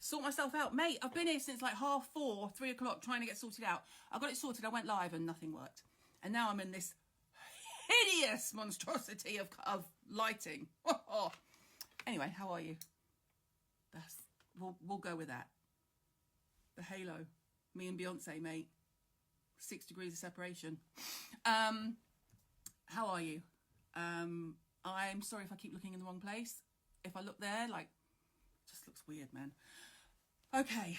sort myself out. Mate, I've been here since like 4:30, 3 o'clock trying to get sorted out. I got it sorted, I went live and nothing worked. And now I'm in this hideous monstrosity of lighting. Anyway, how are you? We'll go with that. The halo. Me and Beyonce, mate. 6 degrees of separation. How are you? I'm sorry if I keep looking in the wrong place. If I look there, like, it just looks weird, man. Okay.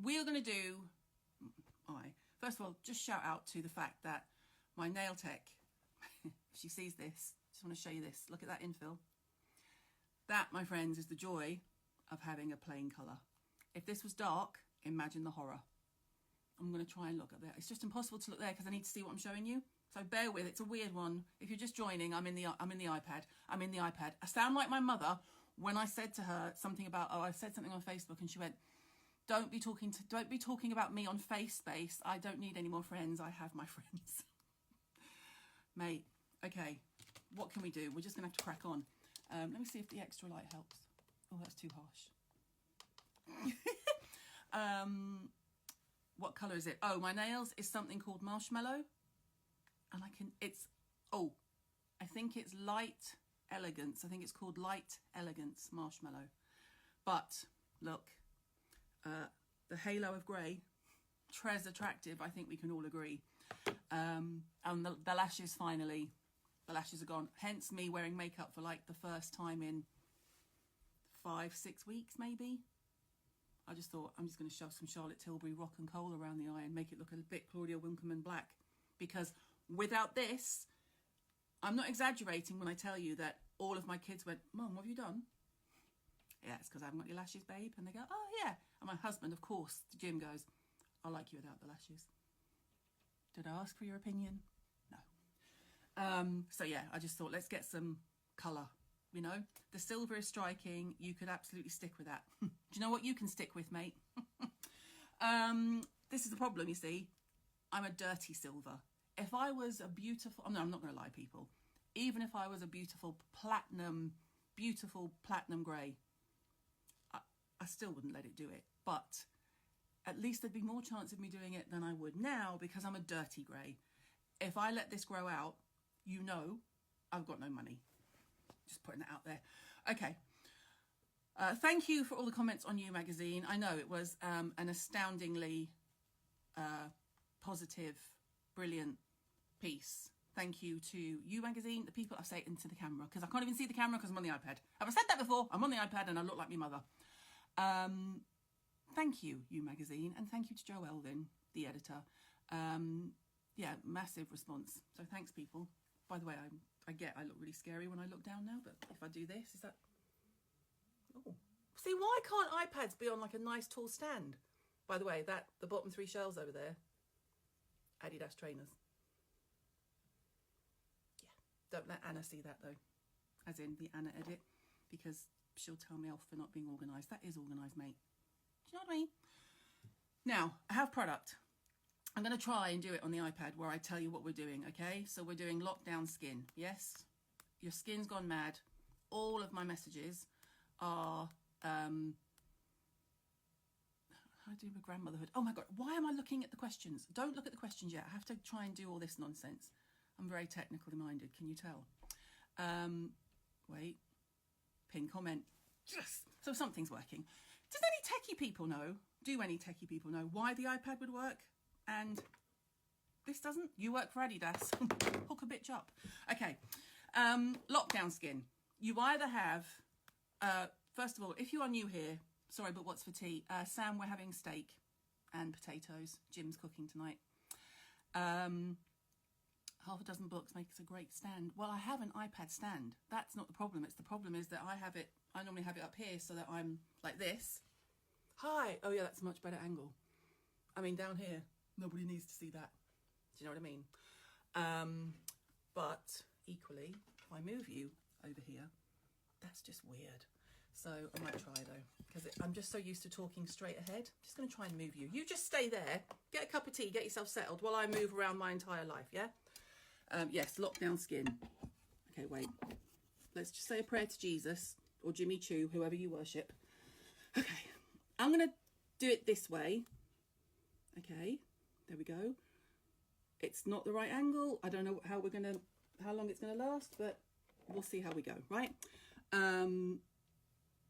We are going to do... First of all, just shout out to the fact that my nail tech, if she sees this, just want to show you this. Look at that infill. That, my friends, is the joy of having a plain colour. If this was dark, imagine the horror. I'm going to try and look at there. It's just impossible to look there because I need to see what I'm showing you. So bear with, it's a weird one. If you're just joining, I'm in the iPad. I sound like my mother when I said to her something about, I said something on Facebook and she went, don't be talking about me on face space. I don't need any more friends. I have my friends. Mate, okay. What can we do? We're just going to have to crack on. Let me see if the extra light helps. Oh, that's too harsh. What colour is it? Oh, my nails is something called marshmallow. And I think it's light elegance. I think it's called light elegance marshmallow. But look, the halo of grey, très attractive. I think we can all agree. And the lashes finally, the lashes are gone. Hence me wearing makeup for like the first time in 5-6 weeks, maybe. I just thought I'm just going to shove some Charlotte Tilbury Rock and Coal around the eye and make it look a bit Claudia Winkleman black. Because without this, I'm not exaggerating when I tell you that all of my kids went, Mum, what have you done? Yeah, it's because I haven't got your lashes, babe. And they go, oh, yeah. And my husband, of course, Jim goes, I like you without the lashes. Did I ask for your opinion? No. So, yeah, I just thought, let's get some colour. You know, the silver is striking. You could absolutely stick with that. Do you know what you can stick with, mate? This is the problem, you see. I'm a dirty silver. If I was a beautiful... Oh, no, I'm not going to lie, people. Even if I was a beautiful platinum grey, I still wouldn't let it do it. But at least there'd be more chance of me doing it than I would now because I'm a dirty grey. If I let this grow out, you know I've got no money. Just putting that out there. Okay. Thank you for all the comments on You Magazine. I know it was an astoundingly positive, brilliant piece. Thank you to You Magazine, the people. I say it into the camera because I can't even see the camera because I'm on the iPad. Have I said that before? I'm on the iPad and I look like my mother. Thank you, You Magazine, and thank you to Joe Elvin, the editor. Yeah, massive response. So thanks, people. By the way, I look really scary when I look down now, but if I do this, is that... Oh. See, why can't iPads be on like a nice tall stand? By the way, the bottom 3 shelves over there, Adidas trainers. Yeah, don't let Anna see that though, as in the Anna edit, because she'll tell me off for not being organised. That is organised, mate. Do you know what I mean? Now, I have product. I'm going to try and do it on the iPad where I tell you what we're doing, okay? So we're doing lockdown skin, yes? Your skin's gone mad. All of my messages are... how do I do with grandmotherhood? Oh my God, why am I looking at the questions? Don't look at the questions yet. I have to try and do all this nonsense. I'm very technically minded, can you tell? Wait. Pin comment. Yes! So something's working. Does any techie people know, why the iPad would work? And this doesn't? You work for Adidas. Hook a bitch up. Okay. Lockdown skin. You either have... first of all, if you are new here, sorry, but what's for tea? Sam, we're having steak and potatoes. Jim's cooking tonight. Half a dozen books makes a great stand. Well, I have an iPad stand. That's not the problem. The problem is that I normally have it up here so that I'm like this. Hi. Oh yeah, that's a much better angle. I mean, down here, nobody needs to see that. Do you know what I mean? But equally, if I move you over here, that's just weird. So I might try though, because I'm just so used to talking straight ahead. Just going to try and move you. You just stay there, get a cup of tea, get yourself settled while I move around my entire life, yeah? Yes, lockdown skin. Okay, wait. Let's just say a prayer to Jesus, or Jimmy Choo, whoever you worship. Okay, I'm going to do it this way. Okay, there we go. It's not the right angle. I don't know how long it's going to last, but we'll see how we go, right?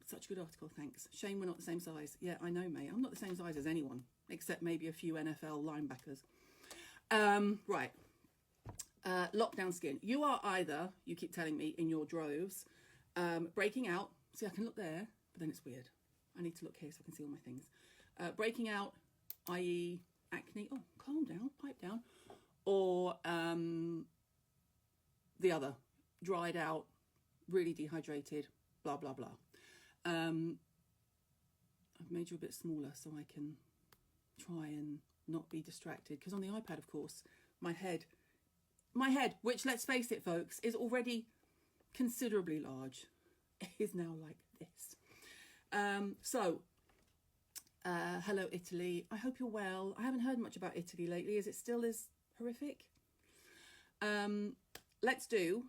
Such a good article, thanks. Shame we're not the same size. Yeah, I know, mate. I'm not the same size as anyone, except maybe a few NFL linebackers. Right. Lockdown skin. You are either, you keep telling me, in your droves, breaking out. See, I can look there, but then it's weird. I need to look here so I can see all my things. Breaking out, i.e. acne. Oh, calm down, pipe down. Or the other, dried out, really dehydrated, blah, blah, blah. I've made you a bit smaller so I can try and not be distracted. Because on the iPad, of course, my head, which, let's face it, folks, is already considerably large, is now like this. Hello, Italy. I hope you're well. I haven't heard much about Italy lately. Is it still as horrific? Let's do...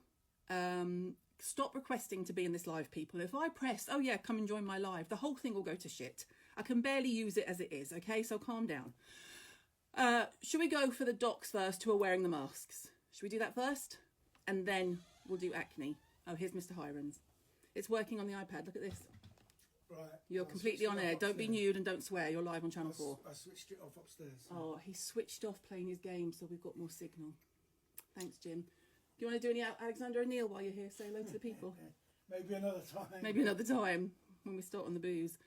stop requesting to be in this live, people. If I press, oh yeah, come and join my live, the whole thing will go to shit. I can barely use it as it is, okay? So calm down. Should we go for the docs first who are wearing the masks? Should we do that first? And then we'll do acne. Oh, here's Mr. Hirons. It's working on the iPad. Look at this. Right. You're completely on air. Don't be nude and don't swear. You're live on Channel 4. I switched it off upstairs. So. Oh, he switched off playing his game so we've got more signal. Thanks, Jim. Do you want to do any Alexander O'Neill while you're here? Say hello to the people. Maybe another time. Maybe another time when we start on the booze.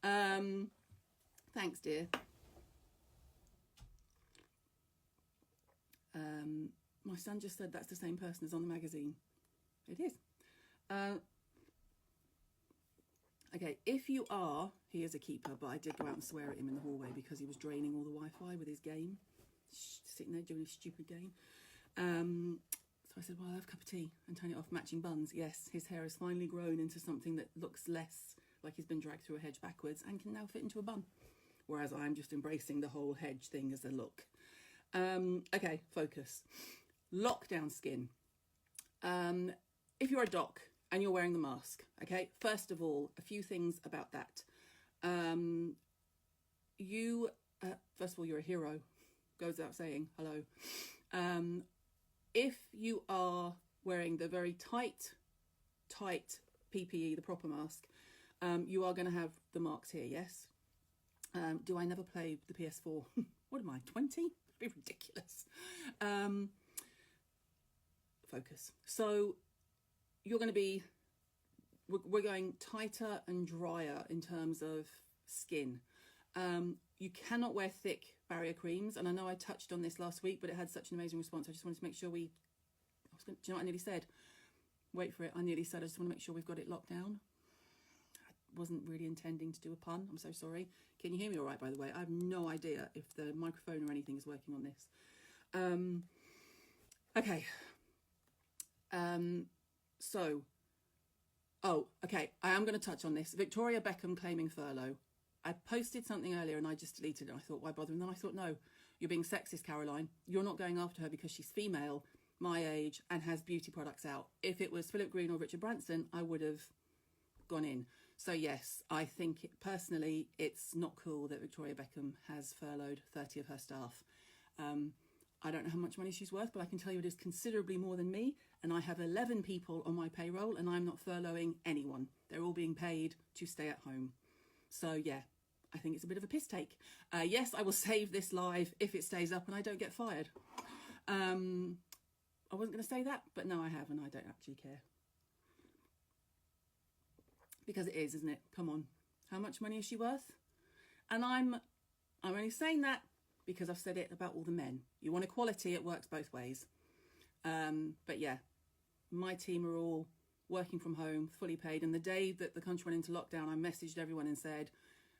Thanks, dear. My son just said that's the same person as on the magazine. It is. Okay, if you are, he is a keeper, but I did go out and swear at him in the hallway because he was draining all the Wi-Fi with his game. Sitting there doing his stupid game. So I said, well, I'll have a cup of tea and turn it off. Matching buns. Yes, his hair has finally grown into something that looks less like he's been dragged through a hedge backwards and can now fit into a bun. Whereas I'm just embracing the whole hedge thing as a look. Okay, focus. Lockdown skin. If you're a doc and you're wearing the mask, okay, first of all, a few things about that. First of all, you're a hero. Goes without saying. Hello. If you are wearing the very tight PPE, the proper mask, you are going to have the marks here, yes? Do I never play the PS4? What am I, 20? It'd be ridiculous. Focus. So you're going to be, we're going tighter and drier in terms of skin. You cannot wear thick barrier creams, and I know I touched on this last week, but it had such an amazing response. I just wanted to make sure do you know what I nearly said? Wait for it. I nearly said I just want to make sure we've got it locked down. I wasn't really intending to do a pun. I'm so sorry. Can you hear me all right, by the way? I have no idea if the microphone or anything is working on this. Okay. Okay. I am going to touch on this. Victoria Beckham claiming furlough. I posted something earlier and I just deleted it. I thought, why bother? And then I thought, no, you're being sexist, Caroline. You're not going after her because she's female, my age, and has beauty products out. If it was Philip Green or Richard Branson, I would have gone in. So yes, I think personally, it's not cool that Victoria Beckham has furloughed 30 of her staff. I don't know how much money she's worth, but I can tell you it is considerably more than me. And I have 11 people on my payroll and I'm not furloughing anyone. They're all being paid to stay at home. So yeah, I think it's a bit of a piss take. Yes, I will save this live if it stays up and I don't get fired. I wasn't going to say that, but no, I have, and I don't actually care. Because it is, isn't it? Come on. How much money is she worth? And I'm only saying that because I've said it about all the men. You want equality, it works both ways. But yeah, my team are all working from home, fully paid. And the day that the country went into lockdown, I messaged everyone and said,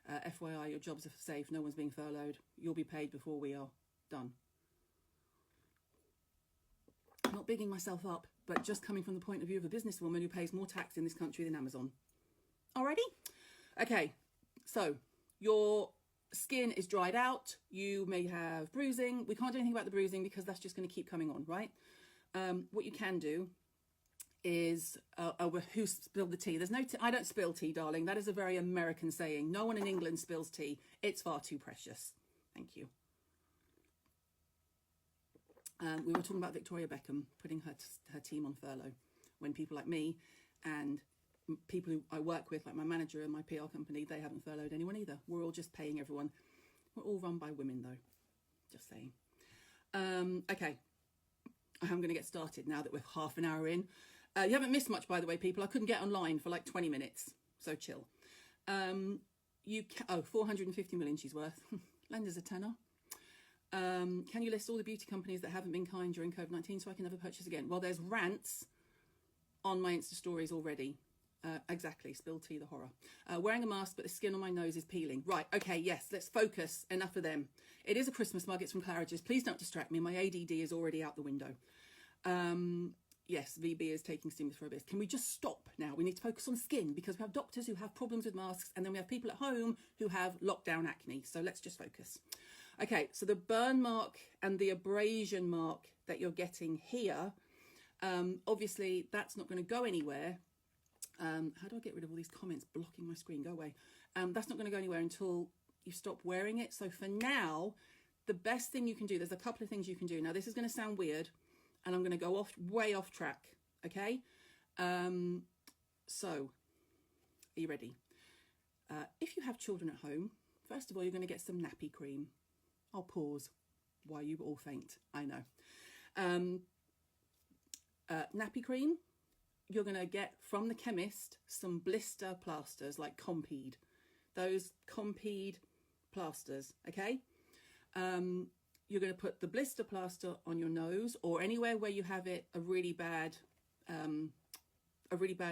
FYI, your jobs are safe. No one's being furloughed. You'll be paid before we are done. I'm not bigging myself up, but just coming from the point of view of a businesswoman who pays more tax in this country than Amazon. Alrighty? Okay, so your skin is dried out. You may have bruising. We can't do anything about the bruising because that's just going to keep coming on, right? What you can do is who spilled the tea. There's no I don't spill tea, darling. That is a very American saying. No one in England spills tea. It's far too precious. Thank you. We were talking about Victoria Beckham putting her team on furlough when people like me and people who I work with, like my manager and my PR company, they haven't furloughed anyone either. We're all just paying everyone. We're all run by women though. Just saying. Okay. I'm going to get started now that we're half an hour in. You haven't missed much, by the way, people. I couldn't get online for like 20 minutes, so chill. 450 million she's worth. Lend us a tenner. Can you list all the beauty companies that haven't been kind during COVID-19 so I can never purchase again? Well, there's rants on my Insta stories already. Exactly, spill tea, the horror. Wearing a mask, but the skin on my nose is peeling. Right, okay, yes, let's focus. Enough of them. It is a Christmas mug, it's from Claridge's. Please don't distract me. My ADD is already out the window. Yes, VB is taking stimulus for a bit. Can we just stop now? We need to focus on skin because we have doctors who have problems with masks and then we have people at home who have lockdown acne. So let's just focus. Okay, so the burn mark and the abrasion mark that you're getting here, obviously that's not going to go anywhere. How do I get rid of all these comments blocking my screen? Go away. That's not going to go anywhere until you stop wearing it. So for now, the best thing you can do, there's a couple of things you can do. Now, this is going to sound weird and I'm going to go way off track. Okay. So are you ready? If you have children at home, first of all, you're going to get some nappy cream. I'll pause while you all faint. I know. Nappy cream. You're going to get from the chemist some blister plasters like Compeed. Those Compeed plasters, okay? You're going to put the blister plaster on your nose or anywhere where you have a really bad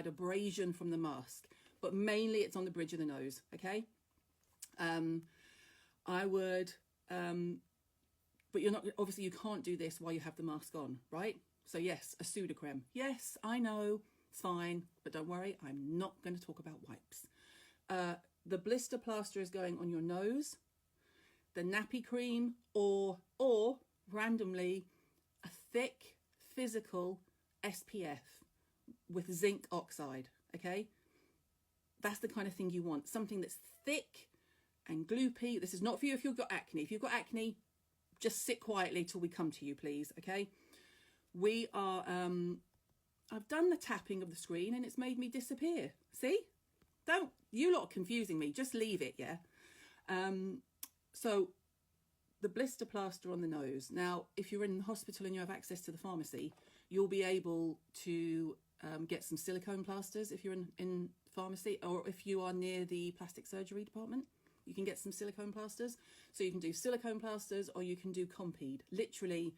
abrasion from the mask. But mainly it's on the bridge of the nose, okay? I would, but you're not, obviously you can't do this while you have the mask on, right? So yes, a Sudocrem. Yes, I know, it's fine, but don't worry, I'm not going to talk about wipes. The blister plaster is going on your nose, the nappy cream, or randomly a thick physical SPF with zinc oxide, okay? That's the kind of thing you want, something that's thick and gloopy. This is not for you if you've got acne. If you've got acne, just sit quietly till we come to you, please, okay? We are, I've done the tapping of the screen and it's made me disappear. See? Don't, you lot are confusing me. Just leave it, yeah? So the blister plaster on the nose. Now, if you're in the hospital and you have access to the pharmacy, you'll be able to get some silicone plasters if you're in pharmacy, or if you are near the plastic surgery department, you can get some silicone plasters. So you can do silicone plasters or you can do Compeed. Literally,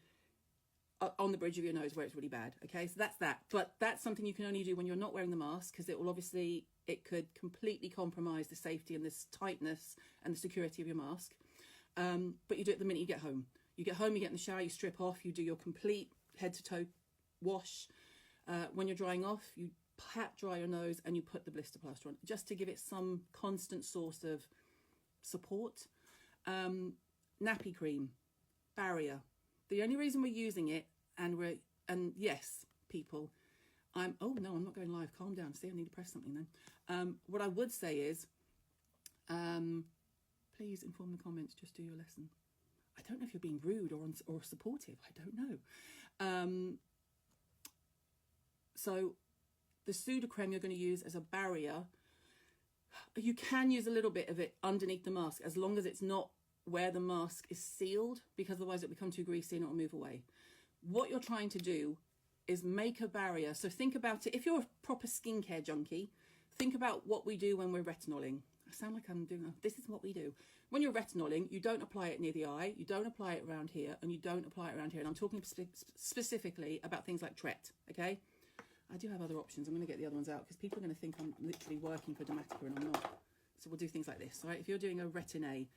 on the bridge of your nose where it's really bad. Okay, so that's that. But that's something you can only do when you're not wearing the mask because it will obviously, it could completely compromise the safety and this tightness and the security of your mask. But you do it the minute you get home. You get home, you get in the shower, you strip off, you do your complete head to toe wash. When you're drying off, you pat dry your nose and you put the blister plaster on just to give it some constant source of support. Nappy cream, barrier. The only reason we're using it, and yes, people, oh no, I'm not going live. Calm down. See, I need to press something then. What I would say is, please inform the comments. Just do your lesson. I don't know if you're being rude or supportive. I don't know. So the Sudocrem you're going to use as a barrier. You can use a little bit of it underneath the mask as long as it's not where the mask is sealed, because otherwise it'll become too greasy and it'll move away. What you're trying to do is make a barrier. So think about it. If you're a proper skincare junkie, think about what we do when we're retinoling. I sound like I'm doing this is what we do. When you're retinoling, you don't apply it near the eye, you don't apply it around here, and you don't apply it around here. And I'm talking specifically about things like Tret, okay? I do have other options. I'm going to get the other ones out because people are going to think I'm literally working for Dermatica and I'm not. So we'll do things like this, all right? If you're doing a Retin-A,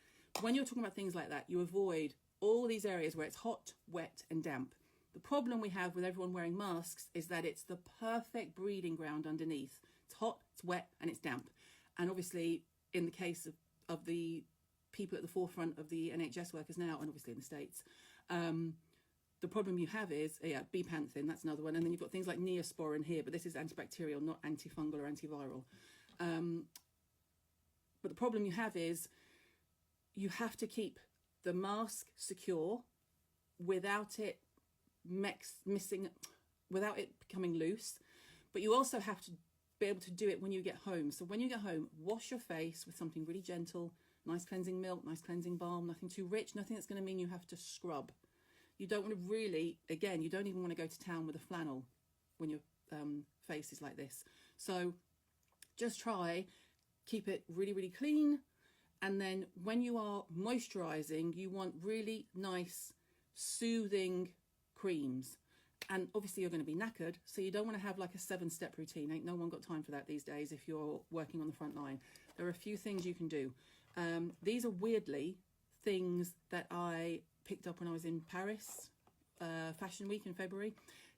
when you're talking about things like that, you avoid all these areas where it's hot, wet, and damp. The problem we have with everyone wearing masks is that it's the perfect breeding ground underneath. It's hot, it's wet, and it's damp. And obviously, in the case of the people at the forefront of the NHS workers now, and obviously in the States, the problem you have is, bepanthen, that's another one. And then you've got things like Neosporin here, but this is antibacterial, not antifungal or antiviral. But the problem you have is you have to keep the mask secure without it without it becoming loose. But you also have to be able to do it when you get home. So when you get home, wash your face with something really gentle, nice cleansing milk, nice cleansing balm, nothing too rich, nothing that's going to mean you have to scrub. You don't want to really, again, you don't even want to go to town with a flannel when your face is like this. So just try, keep it really, really clean. And then when you are moisturizing, you want really nice, soothing creams. And obviously you're going to be knackered, so you don't want to have like a 7-step routine. Ain't no one got time for that these days if you're working on the front line. There are a few things you can do. These are weirdly things that I picked up when I was in Paris, Fashion Week in February.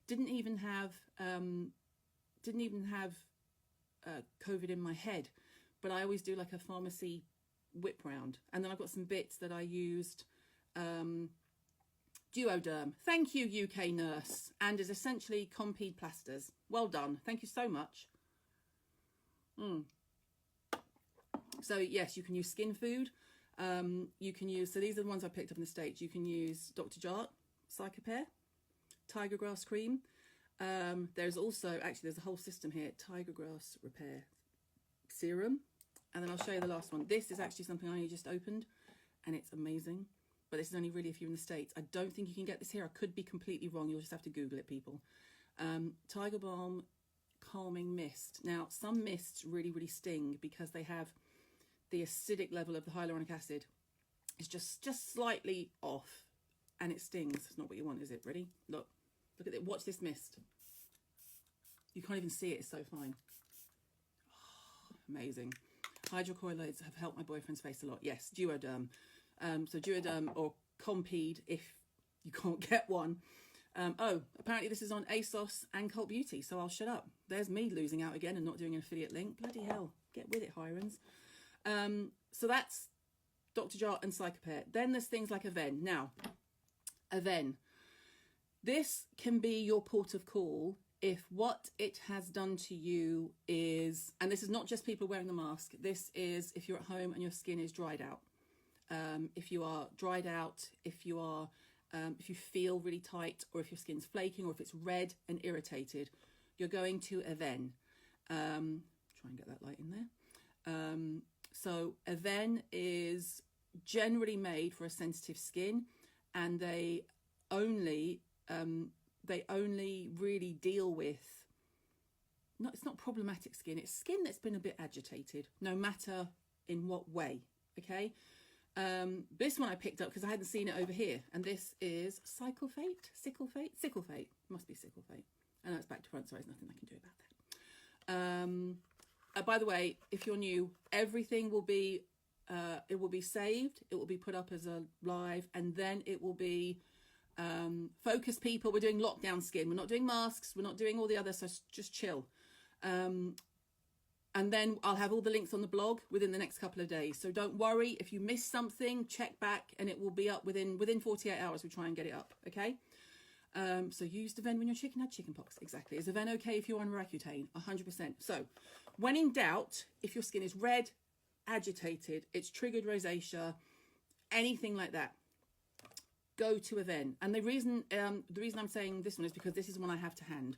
Didn't even have COVID in my head, but I always do like a pharmacy whip round. And then I've got some bits that I used. Duoderm, thank you UK nurse, and is essentially Compeed plasters. Well done, thank you so much. So yes, you can use skin food. You can use, so these are the ones I picked up in the States. You can use Dr. Jart, Psychopair, Tiger Grass Cream. There's also, actually there's a whole system here, Tiger Grass Repair Serum. And then I'll show you the last one. This is actually something I only just opened and it's amazing. But this is only really if you're in the States. I don't think you can get this here. I could be completely wrong. You'll just have to Google it, people. Tiger Balm Calming Mist. Now, some mists really, really sting because they have the acidic level of the hyaluronic acid. It's just slightly off and it stings. It's not what you want, is it? Ready? Look at it. Watch this mist. You can't even see it. It's so fine. Oh, amazing. Hydrocolloids have helped my boyfriend's face a lot. Yes, Duoderm. So Duoderm or Compeed if you can't get one. Oh, apparently this is on ASOS and Cult Beauty, so I'll shut up. There's me losing out again and not doing an affiliate link. Bloody hell, get with it, Hirons. So that's Dr. Jart and Psychopair. Then there's things like Aven. Now, Aven. This can be your port of call if what it has done to you is, and this is not just people wearing the mask, this is if you're at home and your skin is dried out. If you are dried out, if you feel really tight, or if your skin's flaking, or if it's red and irritated, you're going to Aven. Try and get that light in there. So Aven is generally made for a sensitive skin, and they only really deal with, it's not problematic skin, it's skin that's been a bit agitated, no matter in what way, okay? This one I picked up because I hadn't seen it over here, and this is Sickle Fate, must be Sickle Fate. I know it's back to front, so there's nothing I can do about that. By the way, if you're new, everything will be it will be saved, it will be put up as a live, and then it will be focus, people. We're doing lockdown skin, we're not doing masks, we're not doing all the other, so just chill. And then I'll have all the links on the blog within the next couple of days. So don't worry, if you miss something, check back and it will be up within 48 hours. We try and get it up, okay? So use Aven when your chicken had chickenpox. Exactly. Is Aven okay if you're on Roaccutane? 100%. So when in doubt, if your skin is red, agitated, it's triggered rosacea, anything like that, go to Aven. And the reason I'm saying this one is because this is one I have to hand.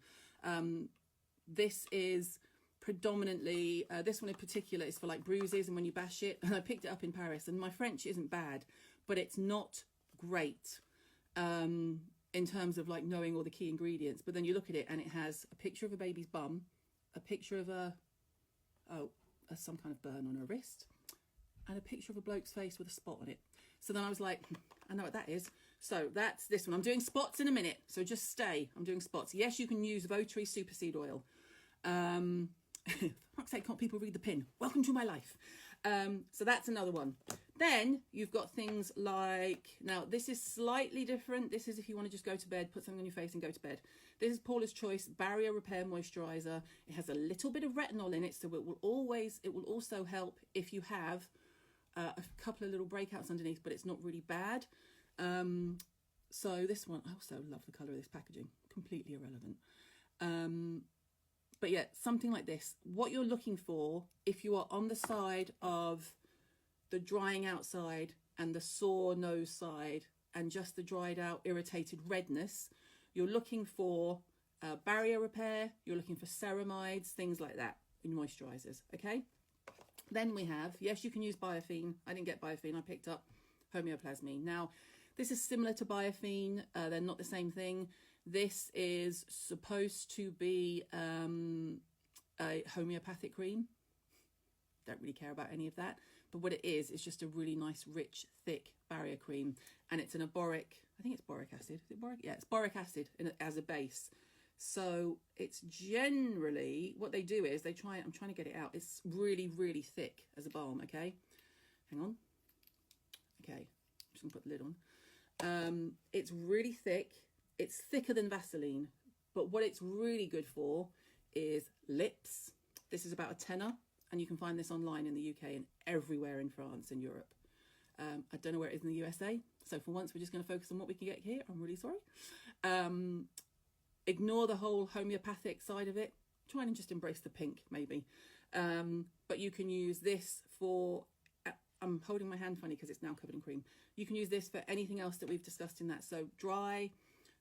This is predominantly, this one in particular is for like bruises and when you bash it, and I picked it up in Paris, and my French isn't bad, but it's not great in terms of like knowing all the key ingredients. But then you look at it and it has a picture of a baby's bum, a picture of some kind of burn on her wrist, and a picture of a bloke's face with a spot on it. So then I was like, I know what that is. So that's this one. I'm doing spots in a minute, so just stay. I'm doing spots. Yes, you can use Votary Superseed Oil. For fuck's sake, can't people read the pin? Welcome to my life. So that's another one. Then you've got things like, now this is slightly different. This is if you want to just go to bed, put something on your face and go to bed. This is Paula's Choice Barrier Repair Moisturizer. It has a little bit of retinol in it, so it will also help if you have a couple of little breakouts underneath, but it's not really bad. So this one, I also love the colour of this packaging, completely irrelevant. But yeah, something like this. What you're looking for, if you are on the side of the drying out side and the sore nose side and just the dried out irritated redness, you're looking for barrier repair, you're looking for ceramides, things like that in moisturisers, okay? Then we have, yes, you can use Biofine. I didn't get Biofine, I picked up homeoplasmine. Now, this is similar to Biofine, they're not the same thing. This is supposed to be a homeopathic cream. Don't really care about any of that. But what it is just a really nice, rich, thick barrier cream. And it's an boric, I think it's boric acid. Is it boric? Yeah, it's boric acid as a base. So it's generally, what they do is they try, I'm trying to get it out. It's really, really thick as a balm, okay? Hang on. Okay, I'm just gonna put the lid on. It's really thick. It's thicker than Vaseline, but what it's really good for is lips. This is about a tenner, and you can find this online in the UK and everywhere in France and Europe. I don't know where it is in the USA, so for once we're just going to focus on what we can get here. I'm really sorry. Ignore the whole homeopathic side of it. Try and just embrace the pink, maybe. But you can use this for, I'm holding my hand funny because it's now covered in cream. You can use this for anything else that we've discussed in that. So dry,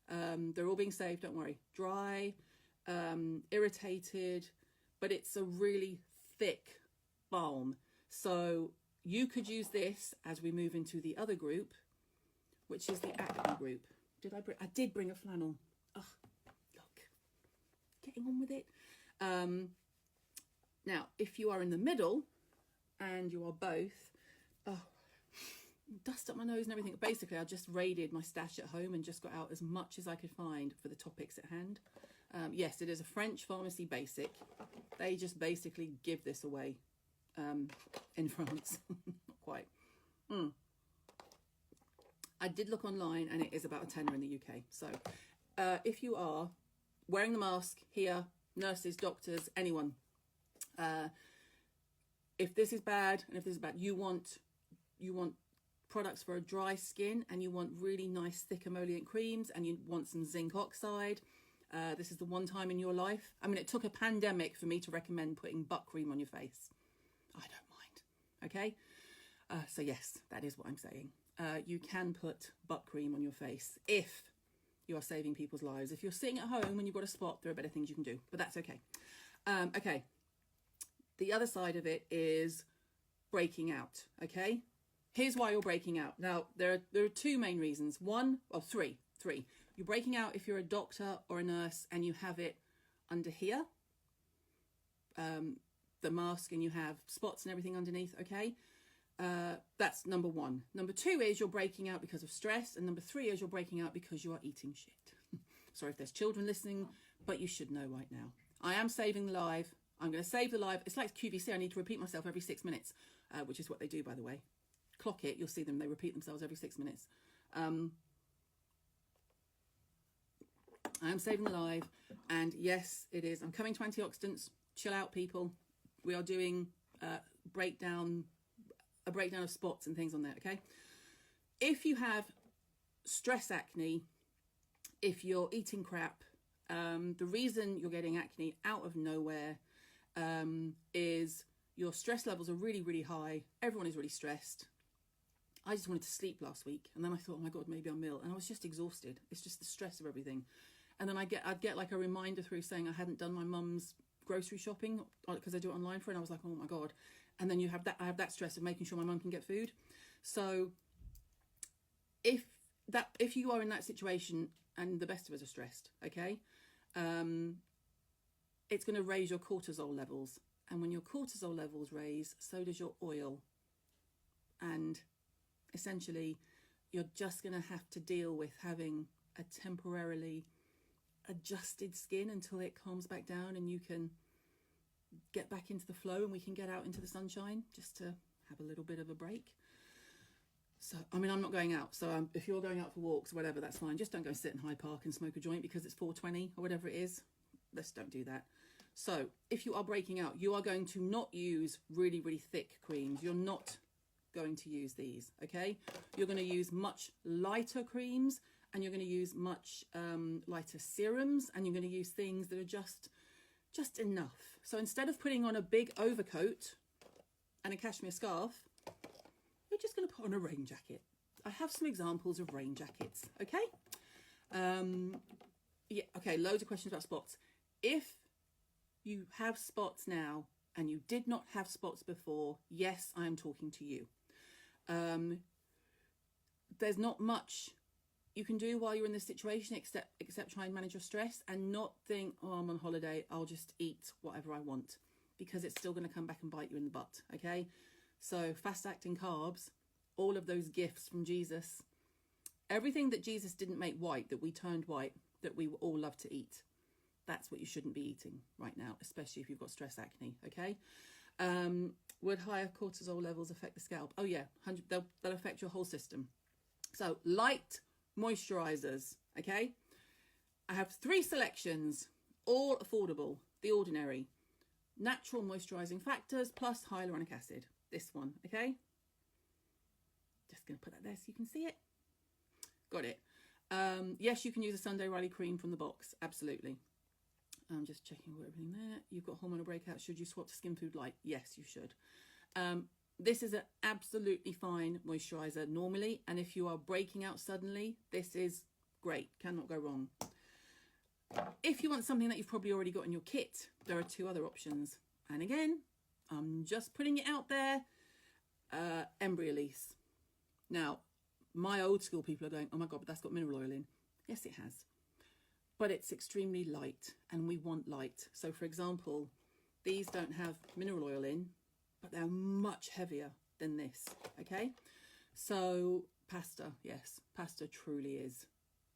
they're all being saved, don't worry. Dry, irritated, but it's a really thick balm. So you could use this as we move into the other group, which is the acne group. I did bring a flannel. Oh, look, getting on with it. Now, if you are in the middle and you are both, dust up my nose and everything. Basically, I just raided my stash at home and just got out as much as I could find for the topics at hand. Yes, it is a French pharmacy basic. They just basically give this away in France. Not quite. I did look online and it is about a tenner in the UK. So if you are wearing the mask here, nurses, doctors, anyone, if this is bad and if this is bad, you want products for a dry skin and you want really nice thick emollient creams and you want some zinc oxide. This is the one time in your life. I mean, it took a pandemic for me to recommend putting butt cream on your face. I don't mind. Okay. So yes, that is what I'm saying. You can put butt cream on your face if you are saving people's lives. If you're sitting at home and you've got a spot, there are better things you can do, but that's okay. Okay. The other side of it is breaking out. Okay. Here's why you're breaking out. Now, there are two main reasons. Three. You're breaking out if you're a doctor or a nurse and you have it under here, the mask, and you have spots and everything underneath, okay? That's number one. Number two is you're breaking out because of stress. And number three is you're breaking out because you are eating shit. Sorry if there's children listening, but you should know right now. I am saving the live. I'm going to save the live. It's like QVC. I need to repeat myself every 6 minutes, which is what they do, by the way. Clock it. You'll see them. They repeat themselves every 6 minutes. I am saving the live, and yes, it is. I'm coming to antioxidants. Chill out, people. We are doing a breakdown of spots and things on there, okay? If you have stress acne, if you're eating crap, the reason you're getting acne out of nowhere is your stress levels are really, really high. Everyone is really stressed. I just wanted to sleep last week, and then I thought, oh my God, maybe I'm ill, and I was just exhausted. It's just the stress of everything. And then I'd get like a reminder through saying I hadn't done my mum's grocery shopping because I do it online for her, and I was like, oh my God. And then I have that stress of making sure my mum can get food. So if you are in that situation, and the best of us are stressed, okay, it's going to raise your cortisol levels. And when your cortisol levels raise, so does your oil. And essentially, you're just going to have to deal with having a temporarily adjusted skin until it calms back down and you can get back into the flow and we can get out into the sunshine just to have a little bit of a break. So, I mean, I'm not going out. So if you're going out for walks or whatever, that's fine. Just don't go sit in Hyde Park and smoke a joint because it's 4:20 or whatever it is. Let's don't do that. So if you are breaking out, you are going to not use really, really thick creams. You're not going to use these, okay? You're going to use much lighter creams and you're going to use much lighter serums, and you're going to use things that are just enough. So instead of putting on a big overcoat and a cashmere scarf, you're just going to put on a rain jacket. I have some examples of rain jackets, okay? Yeah, okay, loads of questions about spots. If you have spots now and you did not have spots before, yes, I am talking to you. There's not much you can do while you're in this situation except try and manage your stress and not think, oh, I'm on holiday, I'll just eat whatever I want, because it's still going to come back and bite you in the butt, okay? So fast-acting carbs, all of those gifts from Jesus, everything that Jesus didn't make white, that we turned white, that we all love to eat, that's what you shouldn't be eating right now, especially if you've got stress acne, okay? Would higher cortisol levels affect the scalp? Oh yeah, they'll affect your whole system. So light moisturizers, okay? I have 3 selections, all affordable. The Ordinary, natural moisturizing factors plus hyaluronic acid. This one, okay? Just going to put that there so you can see it. Got it. Yes, you can use a Sunday Riley cream from the box. Absolutely. I'm just checking everything there. You've got hormonal breakouts. Should you swap to Skin Food Light? Yes, you should. This is an absolutely fine moisturizer normally, and if you are breaking out suddenly, this is great. Cannot go wrong. If you want something that you've probably already got in your kit, there are 2 other options. And again, I'm just putting it out there. Embryolisse. Now, my old school people are going, oh my God, but that's got mineral oil in. Yes, it has. But it's extremely light, and we want light. So for example, these don't have mineral oil in, but they're much heavier than this, okay? So pasta, yes, pasta truly is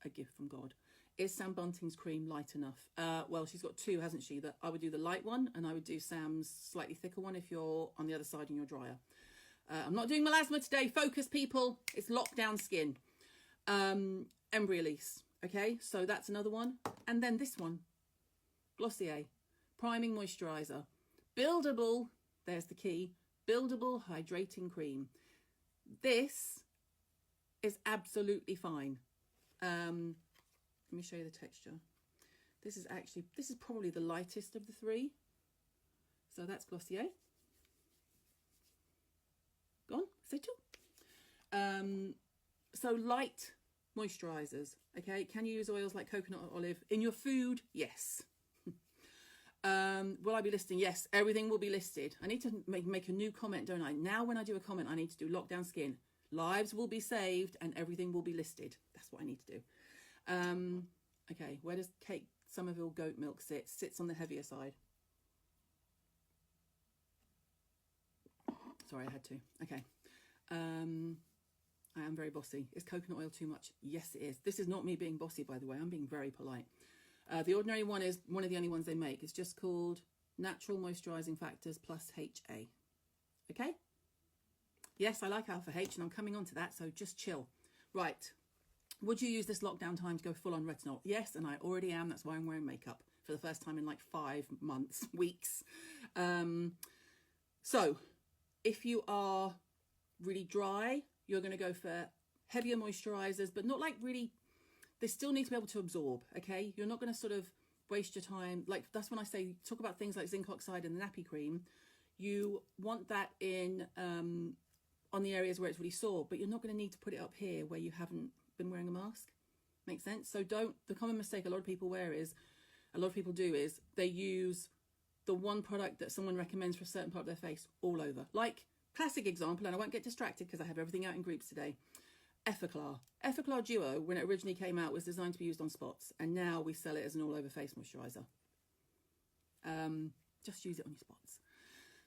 a gift from God. Is Sam Bunting's cream light enough? Well, she's got 2, hasn't she? That I would do the light one, and I would do Sam's slightly thicker one if you're on the other side in your dryer. I'm not doing melasma today. Focus, people. It's lockdown skin. Embryolisse, okay? So that's another one. And then this one, Glossier, priming moisturizer. Buildable, there's the key, buildable hydrating cream. This is absolutely fine. Let me show you the texture. This is probably the lightest of the 3. So that's Glossier. Gone, say 2. So light moisturizers, okay? Can you use oils like coconut or olive in your food? Yes. Will I be listing? Yes, everything will be listed. I need to make a new comment, don't I? Now when I do a comment, I need to do lockdown skin. Lives will be saved and everything will be listed. That's what I need to do. Okay, where does Kate Somerville goat milk sit? Sits on the heavier side. Sorry, I had to. Okay. I am very bossy. Is coconut oil too much? Yes, it is. This is not me being bossy, by the way. I'm being very polite. The Ordinary one is one of the only ones they make. It's just called Natural Moisturising Factors plus HA. Okay? Yes, I like Alpha H, and I'm coming on to that, so just chill. Right. Would you use this lockdown time to go full on retinol? Yes, and I already am. That's why I'm wearing makeup for the first time in like 5 months, weeks. So if you are really dry, you're going to go for heavier moisturizers, but not like really, they still need to be able to absorb, okay? You're not going to sort of waste your time. Like, that's when I say, talk about things like zinc oxide and the nappy cream. You want that in on the areas where it's really sore, but you're not going to need to put it up here where you haven't been wearing a mask. Makes sense? So the common mistake a lot of people do is they use the one product that someone recommends for a certain part of their face all over. Like, classic example, and I won't get distracted because I have everything out in groups today. Effaclar. Effaclar Duo, when it originally came out, was designed to be used on spots, and now we sell it as an all-over face moisturiser. Just use it on your spots.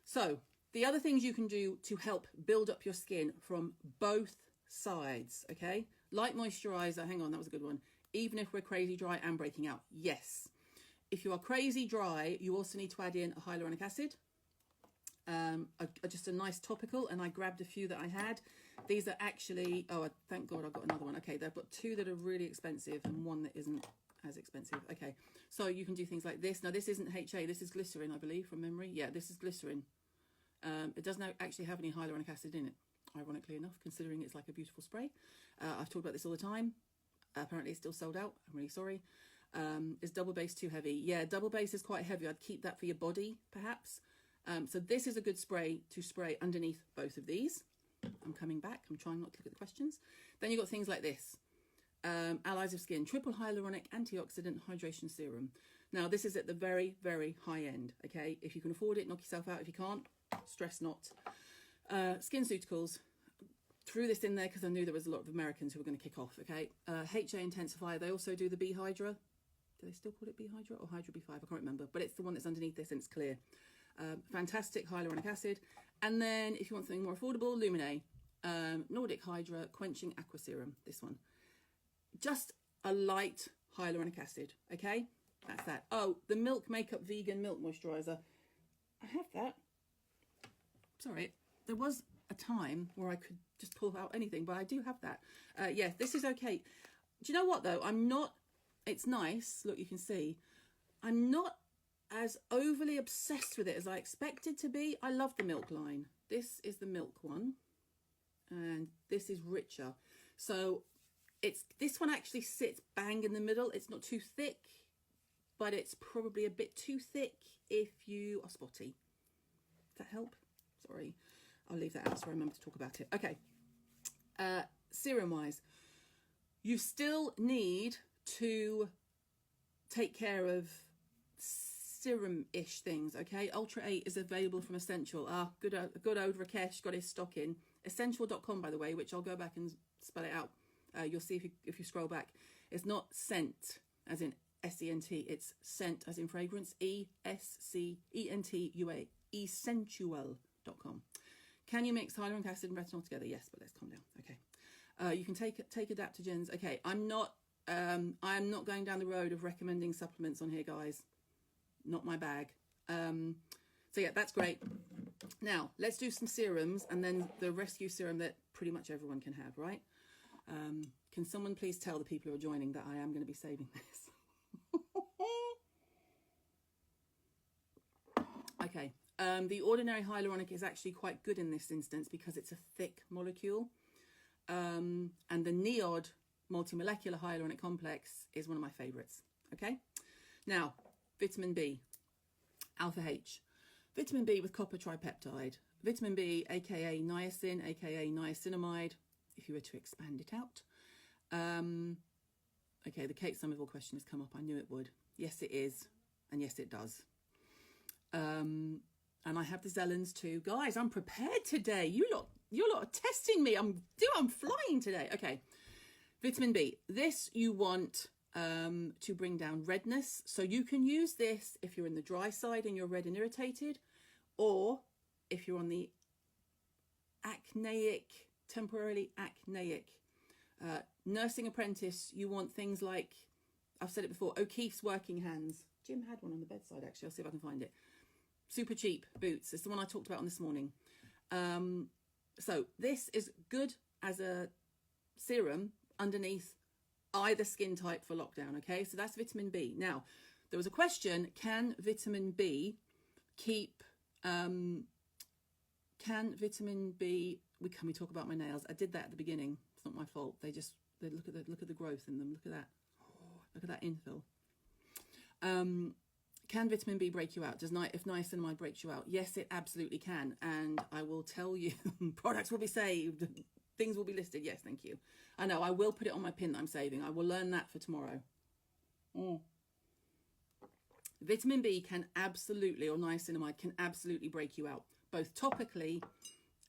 So, the other things you can do to help build up your skin from both sides, okay? Light moisturiser, hang on, that was a good one. Even if we're crazy dry and breaking out, yes. If you are crazy dry, you also need to add in a hyaluronic acid. Just a nice topical, and I grabbed a few that I had. These are actually, thank God I've got another one. Okay, they've got 2 that are really expensive and 1 that isn't as expensive. Okay, so you can do things like this. Now, this isn't HA, this is glycerin, I believe, from memory. Yeah, this is glycerin. It doesn't actually have any hyaluronic acid in it, ironically enough, considering it's like a beautiful spray. I've talked about this all the time. Apparently it's still sold out. I'm really sorry. Is double base too heavy? Yeah, double base is quite heavy. I'd keep that for your body, perhaps. So this is a good spray to spray underneath both of these. I'm coming back. I'm trying not to look at the questions. Then you've got things like this. Allies of Skin, triple hyaluronic antioxidant hydration serum. Now, this is at the very, very high end, okay? If you can afford it, knock yourself out. If you can't, stress not. Skin Suiticals. Threw this in there because I knew there was a lot of Americans who were going to kick off, okay? HA Intensifier, they also do the B Hydra. Do they still call it B Hydra or Hydra B5? I can't remember, but it's the one that's underneath this and it's clear. Fantastic hyaluronic acid. And then if you want something more affordable, Lumine. Nordic Hydra Quenching Aqua Serum, this one. Just a light hyaluronic acid, okay? That's that. Oh, the Milk Makeup Vegan Milk Moisturiser. I have that. Sorry, there was a time where I could just pull out anything, but I do have that. Yes, this is okay. Do you know what, though? I'm not... It's nice. Look, you can see. I'm not as overly obsessed with it as I expected to be. I love the Milk line. This is the Milk one. And this is richer. So... this one actually sits bang in the middle. It's not too thick, but it's probably a bit too thick if you are spotty. Does that help? Sorry, I'll leave that out so I remember to talk about it. Okay, serum-wise, you still need to take care of serum-ish things, okay? Ultra 8 is available from Essential. Good old Rakesh got his stock in. Essential.com, by the way, which I'll go back and spell it out. You'll see if you scroll back. It's not scent as in S-E-N-T. It's scent as in fragrance. E-S-C-E-N-T-U-A. Essentual.com. Can you mix hyaluronic acid and retinol together? Yes, but let's calm down. Okay. You can take adaptogens. Okay, I'm not going down the road of recommending supplements on here, guys. Not my bag. So yeah, that's great. Now let's do some serums and then the rescue serum that pretty much everyone can have, right? Can someone please tell the people who are joining that I am going to be saving this? Okay. The ordinary hyaluronic is actually quite good in this instance because it's a thick molecule. And the NEOD multimolecular hyaluronic complex is one of my favorites. Okay. Now, vitamin B, alpha H, vitamin B with copper tripeptide, vitamin B, aka niacin, aka niacinamide, if you were to expand it out. Okay, the Kate Somerville question has come up. I knew it would. Yes, it is. And yes, it does. And I have the Zellens too. Guys, I'm prepared today. You lot are testing me. I'm flying today. Okay. Vitamin B. This you want to bring down redness. So you can use this if you're in the dry side and you're red and irritated, or if you're on the acneic, temporarily acneic. Nursing apprentice, you want things like, I've said it before, O'Keeffe's working hands. Jim had one on the bedside, actually. I'll see if I can find it. Super cheap boots. It's the one I talked about on this morning. So this is good as a serum underneath either skin type for lockdown, okay? So that's vitamin B. Now, there was a question, can vitamin B keep... can vitamin B... Can we talk about my nails? I did that at the beginning. It's not my fault. They look at the growth in them. Look at that. Look at that infill. Can vitamin B break you out? If niacinamide breaks you out? Yes, it absolutely can. And I will tell you, products will be saved. Things will be listed. Yes, thank you. I know, I will put it on my pin that I'm saving. I will learn that for tomorrow. Vitamin B can absolutely, or niacinamide can absolutely break you out, both topically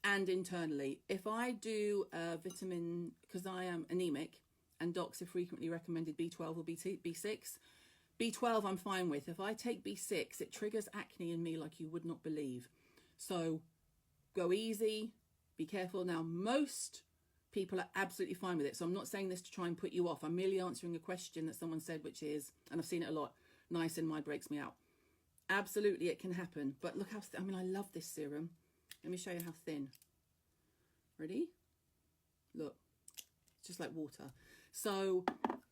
and internally. If I do vitamin, because I am anemic and docs have frequently recommended B12 or B6, B12 I'm fine with. If I take B6, it triggers acne in me like you would not believe. So go easy, be careful. Now, most people are absolutely fine with it. So I'm not saying this to try and put you off. I'm merely answering a question that someone said, which is, and I've seen it a lot, niacinamide breaks me out. Absolutely, it can happen. But look how, I love this serum. Let me show you how thin. Ready? Look, it's just like water. So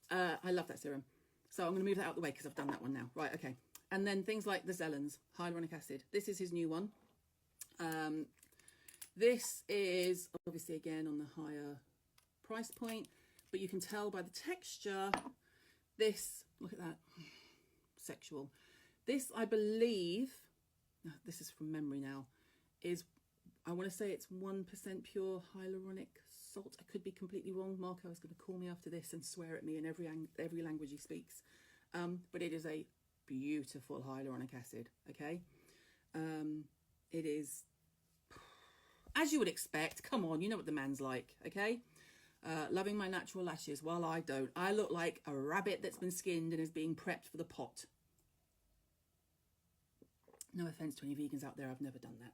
I love that serum. So I'm going to move that out of the way because I've done that one now. Right, okay. And then things like the Zellens, hyaluronic acid. This is his new one. This is obviously, again, on the higher price point. but you can tell by the texture, this, look at that, sexual. This, I believe, this is from memory now, is, I want to say it's 1% pure hyaluronic salt. I could be completely wrong. Marco is going to call me after this and swear at me in every language he speaks. But it is a beautiful hyaluronic acid, okay? It is, as you would expect, come on, you know what the man's like, okay? Loving my natural lashes, while I don't. I look like a rabbit that's been skinned and is being prepped for the pot. No offence to any vegans out there, I've never done that.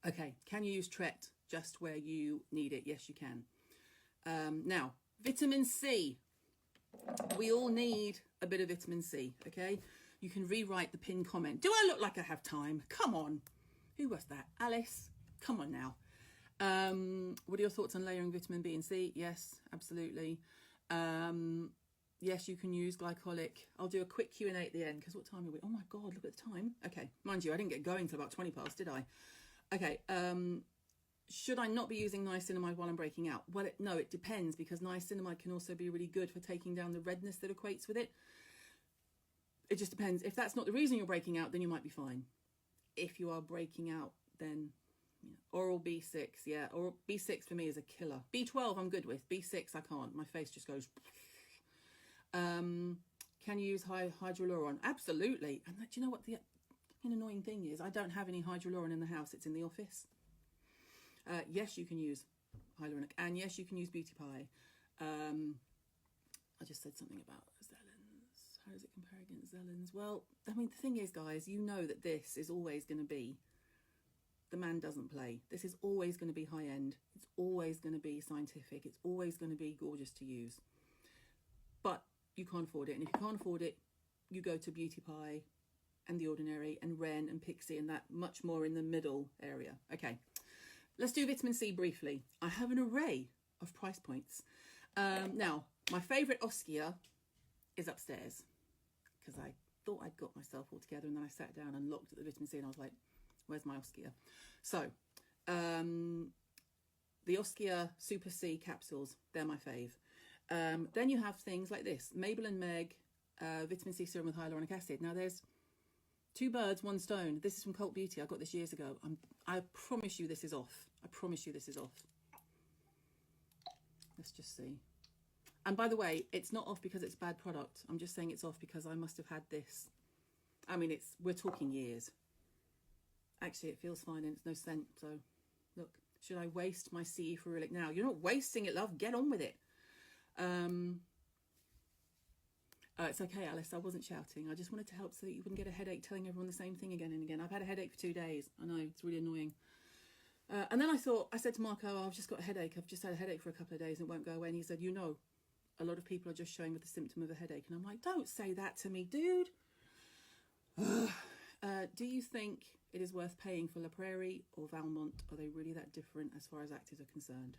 Okay, can you use Tret just where you need it? Yes, you can. Now, vitamin C. We all need a bit of vitamin C, okay? You can rewrite the pinned comment. Do I look like I have time? Come on. Who was that? Alice? Come on now. What are your thoughts on layering vitamin B and C? Yes, absolutely. Yes, you can use glycolic. I'll do a quick Q&A at the end because what time are we? Oh my God, look at the time. Okay, mind you, I didn't get going till about 20 past, did I? Okay, should I not be using niacinamide while I'm breaking out? Well, no, it depends, because niacinamide can also be really good for taking down the redness that equates with it. It just depends. If that's not the reason you're breaking out, then you might be fine. If you are breaking out, then oral B6, yeah. Oral B6 for me is a killer. B12 I'm good with. B6 I can't. My face just goes. Can you use hydroluron? Absolutely. And do you know what the annoying thing is? I don't have any hydroluron in the house. It's in the office. Yes, you can use hyaluronic, and yes, you can use Beauty Pie. I just said something about Zellens. How does it compare against Zellens? Well, I mean, the thing is, guys, you know that this is always going to be, the man doesn't play. This is always going to be high end. It's always going to be scientific. It's always going to be gorgeous to use. But you can't afford it. And if you can't afford it, you go to Beauty Pie and The Ordinary and Ren and Pixie and that much more in the middle area. Okay, let's do vitamin C briefly. I have an array of price points. Now, my favourite Oskia is upstairs because I thought I'd got myself all together, and then I sat down and looked at the vitamin C and I was like, where's my Oskia? So, the Oskia Super C capsules, they're my fave. Then you have things like this, Mabel and Meg vitamin C serum with hyaluronic acid. Now there's two birds, one stone. This is from Cult Beauty. I got this years ago. I promise you this is off. I promise you this is off. Let's just see. And by the way, it's not off because it's a bad product. I'm just saying it's off because I must have had this. I mean, we're talking years. Actually, it feels fine and it's no scent. So look, should I waste my CE ferulic now? You're not wasting it, love. Get on with it. It's okay, Alice, I wasn't shouting. I just wanted to help so that you wouldn't get a headache telling everyone the same thing again and again. I've had a headache for 2 days. I know, it's really annoying. And then I said to Marco, oh, I've just got a headache. I've just had a headache for a couple of days and it won't go away. And he said, you know, a lot of people are just showing with the symptom of a headache. And I'm like, don't say that to me, dude. Do you think it is worth paying for La Prairie or Valmont? Are they really that different as far as actives are concerned?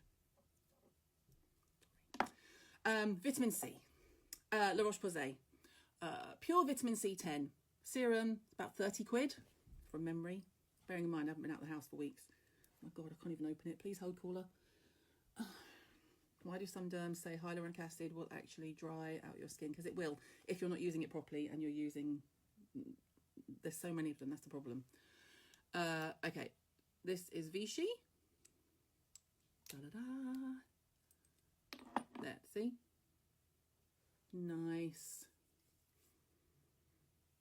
Vitamin C, La Roche-Posay, pure vitamin C10 serum, about 30 quid from memory, bearing in mind I haven't been out of the house for weeks. Oh my God, I can't even open it. Please hold, caller. Why do some derms say hyaluronic acid will actually dry out your skin? Because it will, if you're not using it properly and you're using, there's so many of them, that's the problem. Okay, this is Vichy. Da-da-da. There, see? Nice.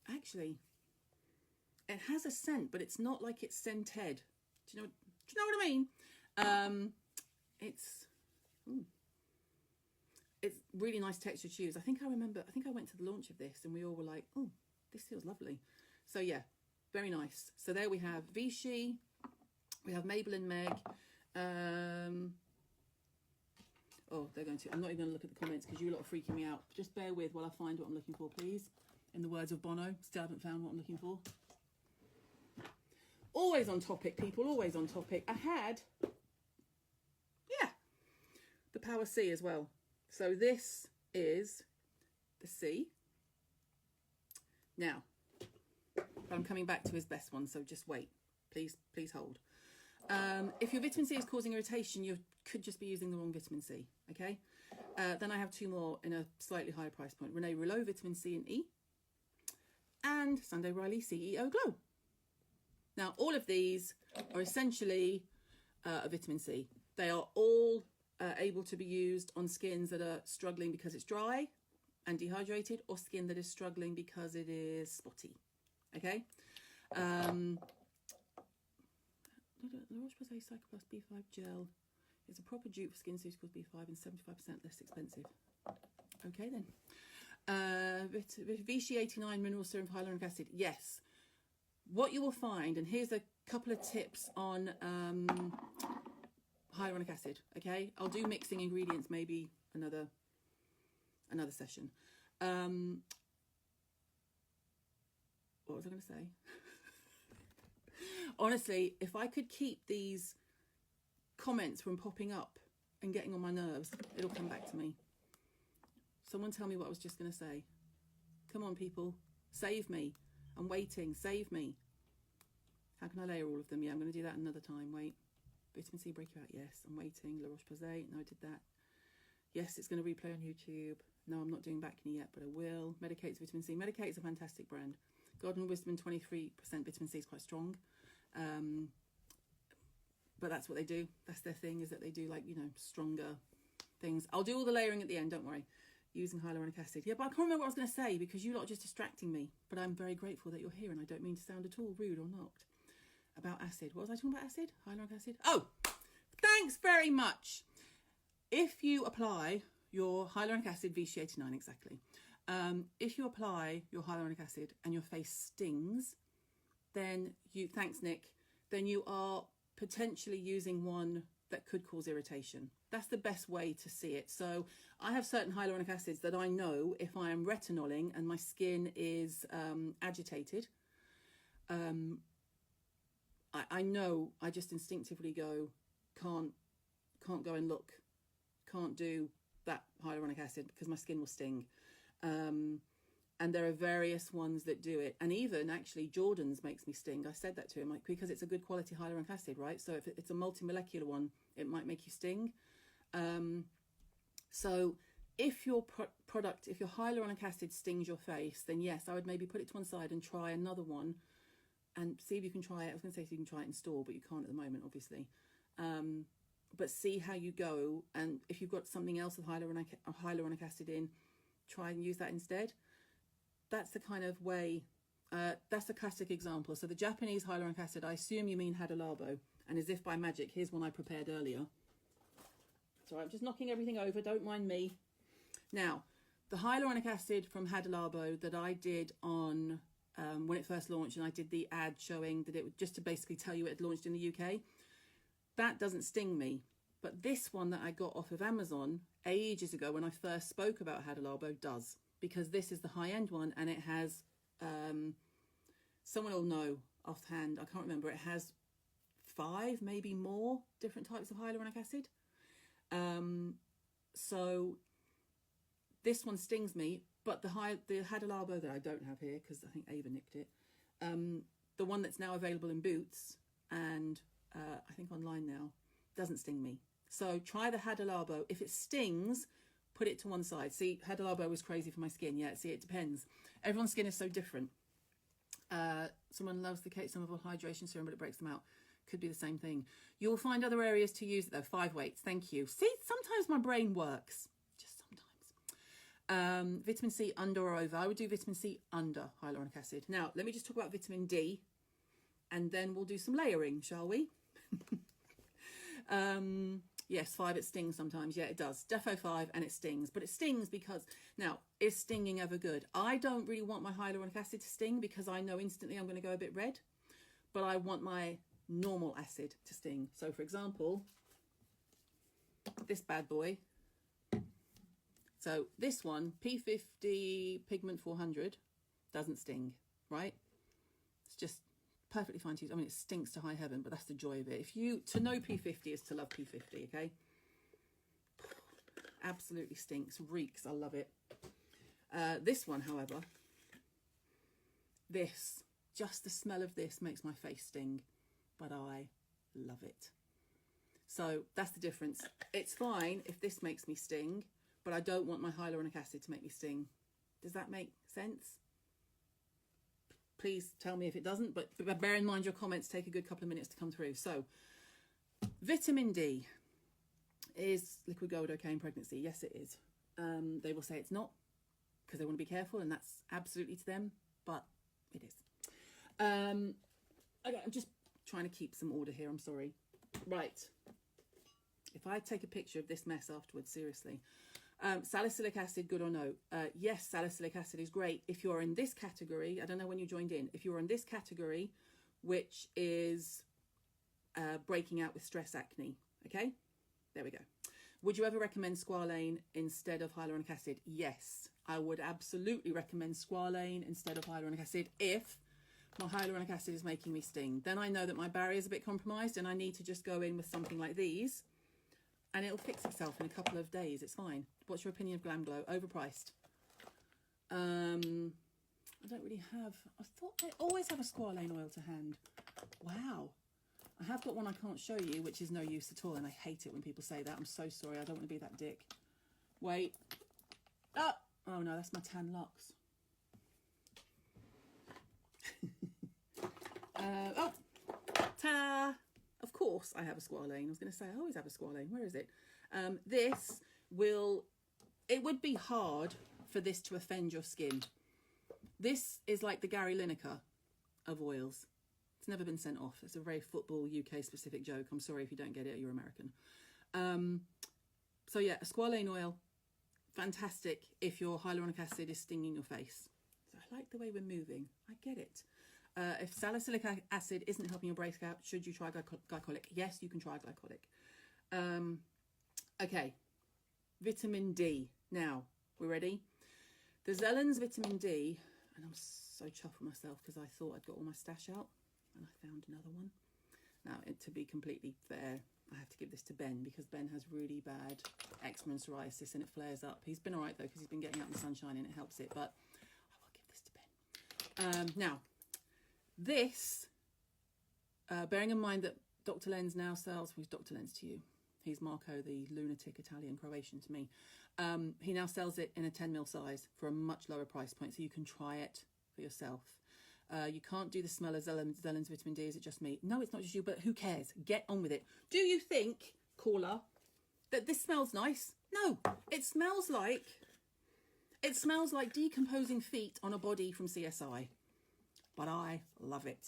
Actually, it has a scent, but it's not like it's scented. Do you know what I mean? It's really nice texture to use. I think I went to the launch of this and we all were like, oh, this feels lovely. So yeah, very nice. So there we have Vichy, we have Mabel and Meg. Oh, they're going to. I'm not even going to look at the comments because you lot are freaking me out. Just bear with while I find what I'm looking for, please. In the words of Bono, still haven't found what I'm looking for. Always on topic, people. Always on topic. I had, yeah, the Power C as well. So this is the C. Now, I'm coming back to his best one, so just wait. Please hold. If your vitamin C is causing irritation, you could just be using the wrong vitamin C, okay? Then I have two more in a slightly higher price point. Renee Rouleau, vitamin C and E, and Sunday Riley, CEO Glow. Now, all of these are essentially a vitamin C. They are all able to be used on skins that are struggling because it's dry and dehydrated, or skin that is struggling because it is spotty, okay? La Roche-Posay Cycloplus B5 gel is a proper dupe for SkinCeuticals B5 and 75% less expensive. Okay then. Vichy 89 mineral serum for hyaluronic acid. Yes. What you will find, and here's a couple of tips on hyaluronic acid, okay? I'll do mixing ingredients maybe another session. What was I going to say? Honestly, if I could keep these comments from popping up and getting on my nerves, it'll come back to me. Someone tell me what I was just going to say. Come on, people. Save me. I'm waiting. Save me. How can I layer all of them? Yeah, I'm going to do that another time. Wait. Vitamin C breakout. Yes, I'm waiting. La Roche-Posay. No, I did that. Yes, it's going to replay on YouTube. No, I'm not doing Bacne yet, but I will. Medicate's vitamin C. Medicate's a fantastic brand. Garden Wisdom 23% vitamin C is quite strong. But that's what they do. That's their thing, is that they do, like, you know, stronger things. I'll do all the layering at the end, don't worry. Using hyaluronic acid. Yeah, but I can't remember what I was going to say because you lot are just distracting me. But I'm very grateful that you're here, and I don't mean to sound at all rude or knocked. About acid. What was I talking about? Acid? Hyaluronic acid? Oh, thanks very much. If you apply your hyaluronic acid, Vichy 89 exactly. If you apply your hyaluronic acid and your face stings, then you, thanks Nick, then you are potentially using one that could cause irritation. That's the best way to see it. So I have certain hyaluronic acids that I know if I am retinoling and my skin is agitated, I know, I just instinctively go, can't go and look, can't do that hyaluronic acid because my skin will sting. And there are various ones that do it. And even actually Jordan's makes me sting. I said that to him, like, because it's a good quality hyaluronic acid, right? So if it's a multimolecular one, it might make you sting. So if your product, if your hyaluronic acid stings your face, then yes, I would maybe put it to one side and try another one and see if you can try it. I was going to say if you can try it in store, but you can't at the moment, obviously. But see how you go. And if you've got something else with hyaluronic acid in, try and use that instead. That's the kind of way, that's the classic example. So the Japanese hyaluronic acid, I assume you mean Hada Labo. And as if by magic, here's one I prepared earlier. Sorry, I'm just knocking everything over, don't mind me. Now, the hyaluronic acid from Hada Labo that I did on, when it first launched, and I did the ad showing that it would, just to basically tell you it had launched in the UK, that doesn't sting me. But this one that I got off of Amazon ages ago when I first spoke about Hada Labo does. Because this is the high-end one, and it has, someone will know offhand, I can't remember, it has 5, maybe more different types of hyaluronic acid. So this one stings me, but the Hada Labo that I don't have here, because I think Ava nicked it, the one that's now available in Boots, and I think online now, doesn't sting me. So try the Hada Labo. If it stings, put it to one side. See, Hada Labo was crazy for my skin. Yeah, see, it depends. Everyone's skin is so different. Someone loves the Kate Somerville hydration serum, but it breaks them out. Could be the same thing. You'll find other areas to use it though. 5 weights, thank you. See, sometimes my brain works. Just sometimes. Vitamin C under or over. I would do vitamin C under hyaluronic acid. Now, let me just talk about vitamin D, and then we'll do some layering, shall we? Yes, 5, it stings sometimes. Yeah, it does. Defo 5 and it stings. But it stings because, now, is stinging ever good? I don't really want my hyaluronic acid to sting because I know instantly I'm going to go a bit red. But I want my normal acid to sting. So, for example, this bad boy. So, this one, P50 Pigment 400, doesn't sting, right? It's just perfectly fine to use. I mean, it stinks to high heaven, but that's the joy of it. To know P50 is to love P50, okay? Absolutely stinks, reeks. I love it. This one, however, just the smell of this makes my face sting. But I love it. So that's the difference. It's fine if this makes me sting, but I don't want my hyaluronic acid to make me sting. Does that make sense? Please tell me if it doesn't, but bear in mind your comments take a good couple of minutes to come through. So vitamin D, is liquid gold okay in pregnancy? Yes, it is. They will say it's not because they want to be careful, and that's absolutely to them, but it is. Okay, I'm just trying to keep some order here. I'm sorry. Right. If I take a picture of this mess afterwards, seriously. Salicylic acid, good or no? Yes, salicylic acid is great. If you're in this category, I don't know when you joined in, if you're in this category, which is breaking out with stress acne, okay? There we go. Would you ever recommend squalane instead of hyaluronic acid? Yes, I would absolutely recommend squalane instead of hyaluronic acid if my hyaluronic acid is making me sting. Then I know that my barrier is a bit compromised and I need to just go in with something like these and it'll fix itself in a couple of days. It's fine. What's your opinion of Glam Glow? Overpriced. I don't really have... I thought they always have a squalane oil to hand. Wow. I have got one I can't show you, which is no use at all, and I hate it when people say that. I'm so sorry. I don't want to be that dick. Wait. Oh, oh no, that's my tan locks. Oh, ta-da! Of course I have a squalane. I was going to say I always have a squalane. Where is it? This will... It would be hard for this to offend your skin. This is like the Gary Lineker of oils. It's never been sent off. It's a very football UK specific joke. I'm sorry if you don't get it, you're American. So yeah, a squalane oil, fantastic if your hyaluronic acid is stinging your face. So I like the way we're moving. I get it. If salicylic acid isn't helping your breakout, should you try glycolic? Yes, you can try glycolic. Okay, vitamin D. Now, we're ready? The Zellen's vitamin D, and I'm so chuffed with myself because I thought I'd got all my stash out and I found another one. Now, to be completely fair, I have to give this to Ben because Ben has really bad eczema and psoriasis and it flares up. He's been all right though because he's been getting out in the sunshine and it helps it, but I will give this to Ben. Now, this, bearing in mind that Dr. Lenz now sells, who's Dr. Lenz to you? He's Marco, the lunatic Italian Croatian to me. He now sells it in a 10 ml size for a much lower price point, so you can try it for yourself. You can't do the smell of Zellen's vitamin D. Is it just me? No, it's not just you, but who cares? Get on with it. Do you think, caller, that this smells nice? No, it smells like decomposing feet on a body from CSI. But I love it.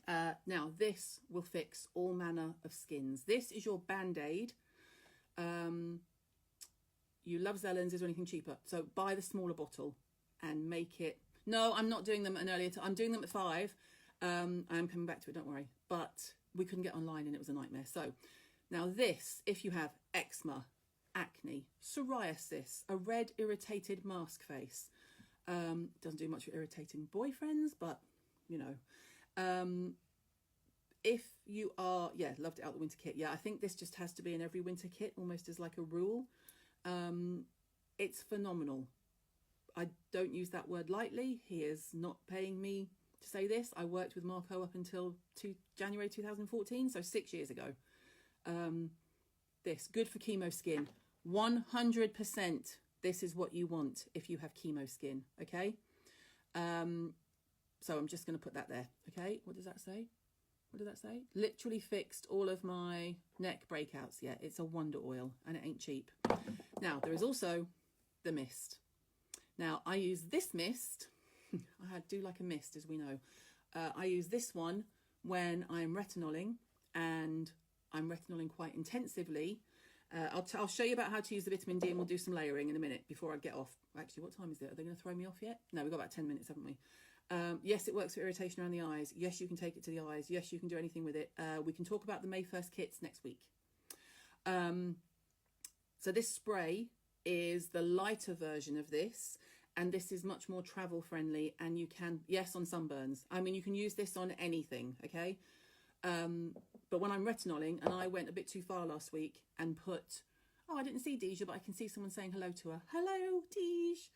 Now, this will fix all manner of skins. This is your Band-Aid. You love Zellen's. Is there anything cheaper? So buy the smaller bottle and make it... No, I'm not doing them at an earlier time. I'm doing them at 5. I'm coming back to it, don't worry. But we couldn't get online and it was a nightmare. So now this, if you have eczema, acne, psoriasis, a red irritated mask face, doesn't do much for irritating boyfriends, but you know, if you are, yeah, loved it out the winter kit. Yeah, I think this just has to be in every winter kit, almost as like a rule. It's phenomenal. I don't use that word lightly. He is not paying me to say this. I worked with Marco up until January 2014, so 6 years ago. This, good for chemo skin. 100% this is what you want if you have chemo skin, okay? So I'm just going to put that there, okay? What does that say? What did that say? Literally fixed all of my neck breakouts. Yeah, it's a wonder oil and it ain't cheap. Now, there is also the mist. Now, I use this mist. I do like a mist, as we know. I use this one when I'm retinoling, and I'm retinoling quite intensively. I'll show you about how to use the vitamin D, and we'll do some layering in a minute before I get off. Actually, what time is it? Are they going to throw me off yet? No, we've got about 10 minutes, haven't we? Yes, it works for irritation around the eyes. Yes, you can take it to the eyes. Yes, you can do anything with it. We can talk about the May 1st kits next week. So this spray is the lighter version of this, and this is much more travel friendly, and you can, yes, on sunburns. I mean, you can use this on anything, okay? But when I'm retinoling, and I went a bit too far last week and put, oh, I didn't see Deja, but I can see someone saying hello to her. Hello, Deja.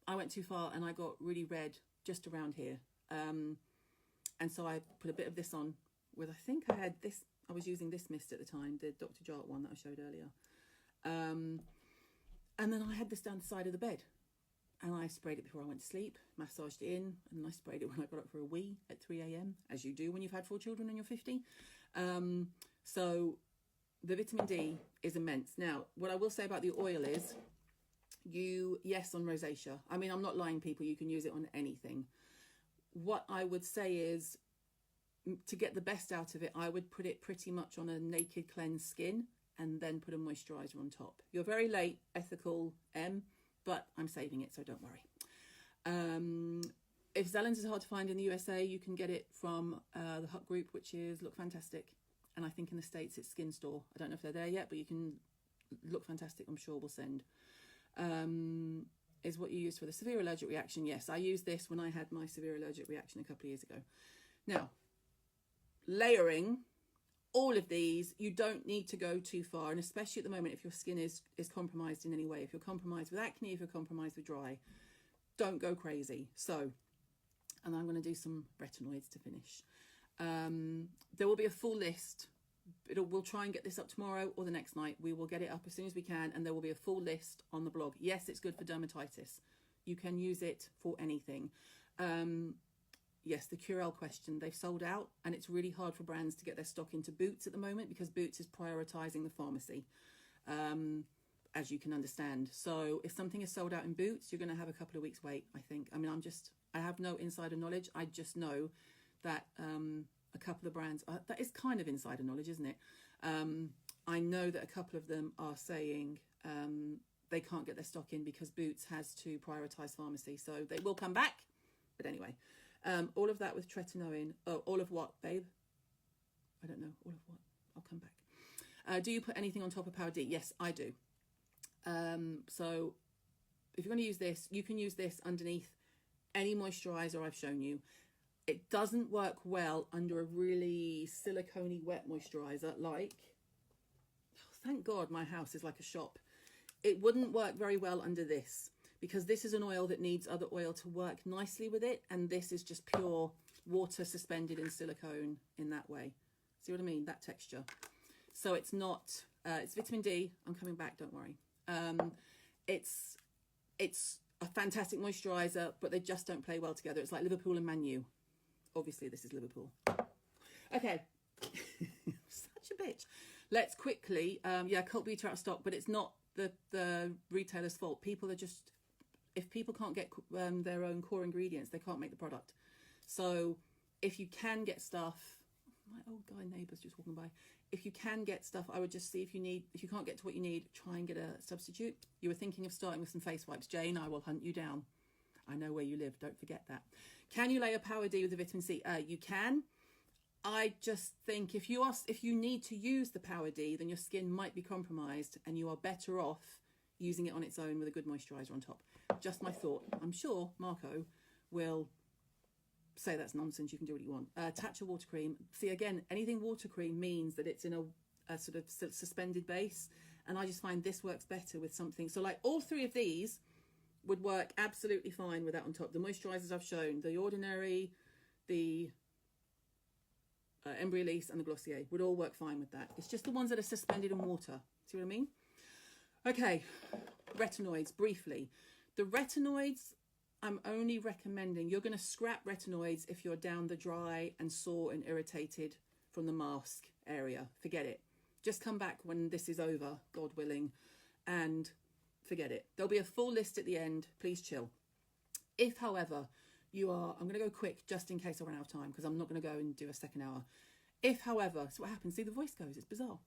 I went too far and I got really red just around here. And so I put a bit of this on with, I think I had this, I was using this mist at the time, the Dr. Jart one that I showed earlier. And then I had this down the side of the bed, and I sprayed it before I went to sleep, massaged it in, and then I sprayed it when I got up for a wee at 3 a.m, as you do when you've had 4 children and you're 50. So the vitamin D is immense. Now, what I will say about the oil is, yes, on rosacea. I mean, I'm not lying, people, you can use it on anything. What I would say is, to get the best out of it, I would put it pretty much on a naked cleansed skin and then put a moisturiser on top. You're very late, ethical but I'm saving it, so don't worry. If Zellens is hard to find in the USA, you can get it from the Hut Group, which is Look Fantastic. And I think in the States it's Skin Store. I don't know if they're there yet, but you can Look Fantastic, I'm sure, will send. Is what you use for the severe allergic reaction. Yes, I used this when I had my severe allergic reaction a couple of years ago. Now, layering all of these, you don't need to go too far, and especially at the moment if your skin is compromised in any way. If you're compromised with acne, if you're compromised with dry, don't go crazy. So, and I'm going to do some retinoids to finish. There will be a full list. We'll try and get this up tomorrow or the next night. We will get it up as soon as we can, and there will be a full list on the blog. Yes, it's good for dermatitis. You can use it for anything. Yes, the Curel question, they've sold out, and it's really hard for brands to get their stock into Boots at the moment because Boots is prioritising the pharmacy, as you can understand. So if something is sold out in Boots, you're going to have a couple of weeks wait, I think. I mean, I have no insider knowledge. I just know that a couple of brands, that is kind of insider knowledge, isn't it? I know that a couple of them are saying they can't get their stock in because Boots has to prioritise pharmacy. So they will come back. But anyway, all of that with tretinoin. Oh, all of what, babe? I don't know. All of what? I'll come back. Do you put anything on top of Power D? Yes, I do. So if you're going to use this, you can use this underneath any moisturiser I've shown you. It doesn't work well under a really silicone-y wet moisturiser like, thank God my house is like a shop. It wouldn't work very well under this because this is an oil that needs other oil to work nicely with it, and this is just pure water suspended in silicone in that way. See what I mean? That texture. So it's not, it's vitamin D. I'm coming back, don't worry. It's a fantastic moisturiser, but they just don't play well together. It's like Liverpool and Man U. Obviously, this is Liverpool. Okay. Such a bitch. Let's quickly, Cult Beauty out of stock, but it's not the retailer's fault. People are just, if people can't get their own core ingredients, they can't make the product. So if you can get stuff, my old guy neighbour's just walking by. If you can get stuff, I would just see if you can't get to what you need, try and get a substitute. You were thinking of starting with some face wipes. Jane, I will hunt you down. I know where you live, don't forget that. Can you layer Power D with the vitamin C? You can. I just think if you need to use the Power D, then your skin might be compromised and you are better off using it on its own with a good moisturiser on top. Just my thought. I'm sure Marco will say that's nonsense, you can do what you want. Tatcha water cream. See, again, anything water cream means that it's in a sort of suspended base, and I just find this works better with something. So like all three of these would work absolutely fine with that on top. The moisturisers I've shown, the Ordinary, the Embryolisse and the Glossier would all work fine with that. It's just the ones that are suspended in water. See what I mean? Okay, retinoids, briefly. The retinoids, I'm only recommending, you're going to scrap retinoids if you're down the dry and sore and irritated from the mask area. Forget it. Just come back when this is over, God willing, and forget it. There'll be a full list at the end. Please chill. If, however, you are, I'm going to go quick just in case I run out of time because I'm not going to go and do a second hour. If, however, so what happens? See, the voice goes. It's bizarre.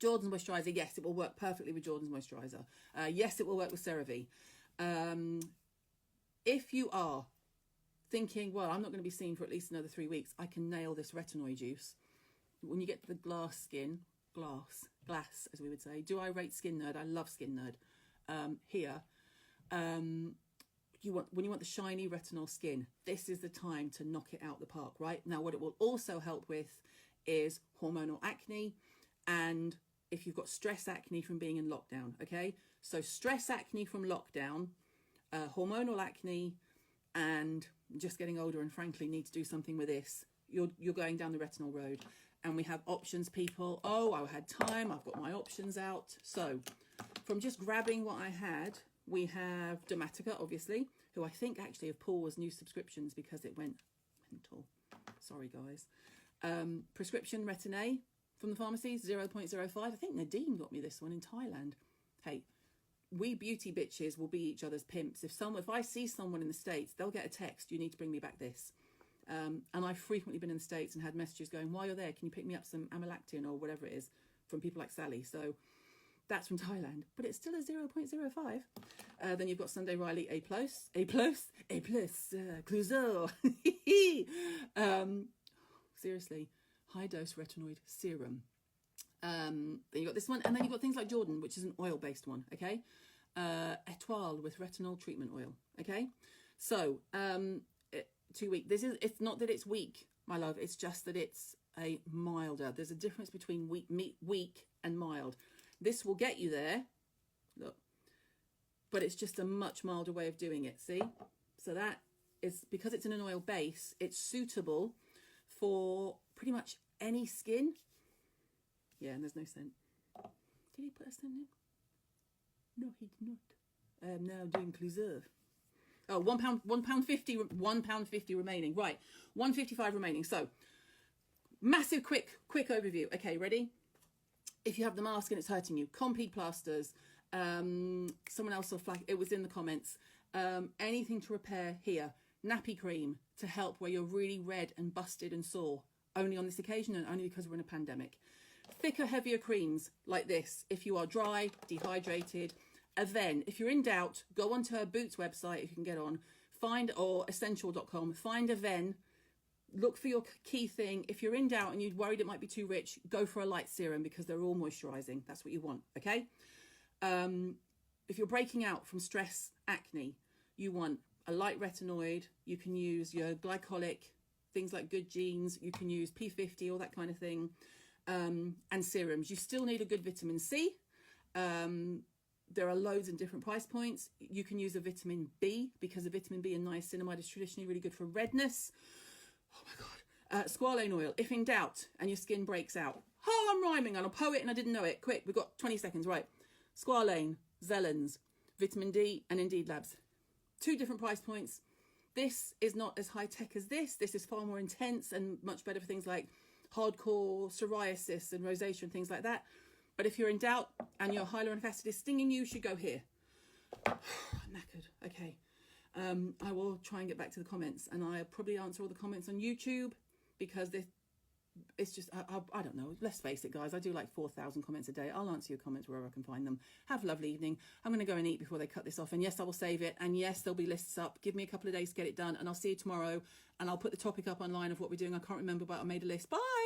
Jordan's moisturiser, yes, it will work perfectly with Jordan's moisturiser. Yes, it will work with CeraVe. If you are thinking, well, I'm not going to be seen for at least another 3 weeks, I can nail this retinoid juice. When you get to the glass, as we would say. Do I rate Skin Nerd? I love Skin Nerd. When you want the shiny retinol skin, this is the time to knock it out the park, right? Now, what it will also help with is hormonal acne, and if you've got stress acne from being in lockdown, okay? So stress acne from lockdown, hormonal acne, and just getting older and frankly need to do something with this. you're going down the retinol road. And we have options, people. Oh, I had time. I've got my options out. So from just grabbing what I had, we have Dermatica, obviously, who I think actually have paused new subscriptions because it went mental. Sorry, guys. Prescription Retinoid from the pharmacies, 0.05. I think Nadine got me this one in Thailand. Hey, we beauty bitches will be each other's pimps. If I see someone in the States, they'll get a text, you need to bring me back this. And I've frequently been in the States and had messages going, while you're there, can you pick me up some amylactin or whatever it is from people like Sally? So that's from Thailand, but it's still a 0.05. Then you've got Sunday Riley A+, Clouseau. Seriously, high dose retinoid serum. Then you got this one, and then you've got things like Jordan, which is an oil-based one, okay? Etoile with retinol treatment oil, okay? So, 2 week. It's not that it's weak, my love. It's just that it's a milder. There's a difference between weak and mild. This will get you there. Look, but it's just a much milder way of doing it. See, so that is because it's in an oil base. It's suitable for pretty much any skin. Yeah, and there's no scent. Did he put a scent in? No, he did not. I'm now doing Clouseau. Oh, £1.50 remaining. Right, £1.55 remaining. So, massive quick overview. Okay, ready? If you have the mask and it's hurting you, Compeed plasters. Someone else will flag. It was in the comments. Anything to repair here. Nappy cream to help where you're really red and busted and sore. Only on this occasion and only because we're in a pandemic. Thicker, heavier creams like this. If you are dry, dehydrated. Aven, if you're in doubt, go onto her Boots website if you can get on, or essential.com, find Aven, look for your key thing. If you're in doubt and you're worried it might be too rich, go for a light serum because they're all moisturizing. That's what you want, okay? If you're breaking out from stress, acne, you want a light retinoid. You can use your glycolic, things like Good Genes. You can use P50, all that kind of thing, and serums. You still need a good vitamin C. There are loads in different price points. You can use a vitamin B because the vitamin B and niacinamide is traditionally really good for redness. Oh my God. Squalane oil, if in doubt and your skin breaks out. Oh, I'm rhyming. I'm a poet and I didn't know it. Quick, we've got 20 seconds, right. Squalane, Zellens, vitamin D and Indeed Labs. 2 different price points. This is not as high tech as this. This is far more intense and much better for things like hardcore psoriasis and rosacea and things like that. But if you're in doubt and your hyaluronic acid is stinging you should go here. I'm knackered. Okay. I will try and get back to the comments, and I'll probably answer all the comments on YouTube because it's just, I don't know. Let's face it, guys. I do like 4,000 comments a day. I'll answer your comments wherever I can find them. Have a lovely evening. I'm going to go and eat before they cut this off. And yes, I will save it. And yes, there'll be lists up. Give me a couple of days to get it done. And I'll see you tomorrow. And I'll put the topic up online of what we're doing. I can't remember, but I made a list. Bye.